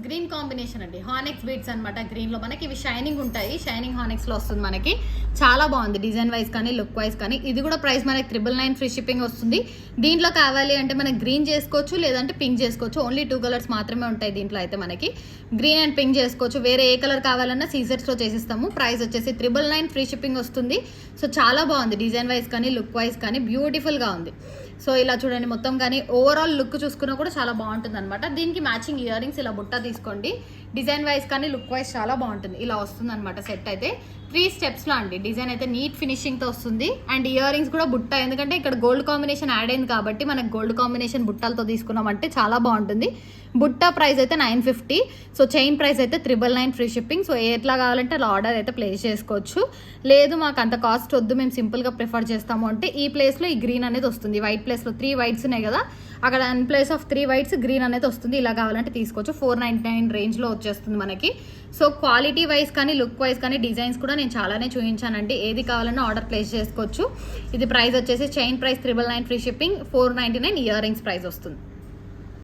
Green combination అండి, హానెక్స్ beads అనమాట. Green లో మనకి ఇవి షైనింగ్ ఉంటాయి, షైనింగ్ హానెక్స్ లో వస్తుంది మనకి. చాలా బాగుంది డిజైన్ వైజ్ కానీ లుక్ వైజ్ కానీ. ఇది కూడా ప్రైస్ మనకి 999 ఫ్రీ షిప్పింగ్ వస్తుంది. దీంట్లో కావాలి అంటే మనకి గ్రీన్ చేసుకోవచ్చు, లేదంటే పింక్ చేసుకోవచ్చు. ఓన్లీ 2 కలర్స్ మాత్రమే ఉంటాయి దీంట్లో అయితే. మనకి గ్రీన్ అండ్ పింక్ చేసుకోవచ్చు. వేరే ఏ కలర్ కావాలన్నా సీజర్స్ లో చేసిస్తాము. ప్రైస్ వచ్చేసి 999 ఫ్రీ షిప్పింగ్ వస్తుంది. సో చాలా బాగుంది డిజైన్ వైజ్ కానీ లుక్ వైజ్ కానీ, బ్యూటిఫుల్ గా ఉంది. సో ఇలా చూడండి, మొత్తం కానీ ఓవరాల్ లుక్ చూసుకున్నా కూడా చాలా బాగుంటుంది అనమాట. దీనికి మ్యాచింగ్ ఇయర్ రింగ్స్ ఇలా బుట్ట తీసుకోండి. డిజైన్ వైజ్ కానీ లుక్ వైజ్ చాలా బాగుంటుంది. ఇలా వస్తుంది అనమాట సెట్ అయితే. 3 steps లో అండి. డిజైన్ అయితే నీట్ ఫినిషింగ్ తో వస్తుంది. అండ్ ఇయర్ రింగ్స్ కూడా బుట్ట, ఎందుకంటే ఇక్కడ గోల్డ్ కాంబినేషన్ యాడ్ అయింది కాబట్టి మనకు గోల్డ్ కాంబినేషన్ బుట్టలతో తీసుకున్నామంటే చాలా బాగుంటుంది. బుట్ట ప్రైస్ అయితే 950. సో చైన్ ప్రైస్ అయితే 999 ఫ్రీ షిప్పింగ్. సో ఎట్లా కావాలంటే అలా ఆర్డర్ అయితే ప్లేస్ చేసుకోవచ్చు. లేదు మాకు అంత కాస్ట్ వద్దు, మేము సింపుల్ గా ప్రిఫర్ చేస్తాము అంటే ఈ ప్లేస్ లో ఈ గ్రీన్ అనేది వస్తుంది. వైట్ ప్లేస్ లో 3 వైట్స్ ఉన్నాయి కదా, అక్కడ in place of 3 whites green అనేది వస్తుంది. ఇలా కావాలంటే తీసుకోవచ్చు. 499 రేంజ్ లో వచ్చేస్తుంది మనకి. సో క్వాలిటీ వైజ్ కానీ లుక్ వైజ్ కానీ డిజైన్స్ కూడా నేను చాలానే చూపించానండి. ఏది కావాలన్నా ఆర్డర్ ప్లేస్ చేసుకోవచ్చు. ఇది ప్రైస్ వచ్చేసి chain price 999 free shipping, 499 ear rings price వస్తుంది.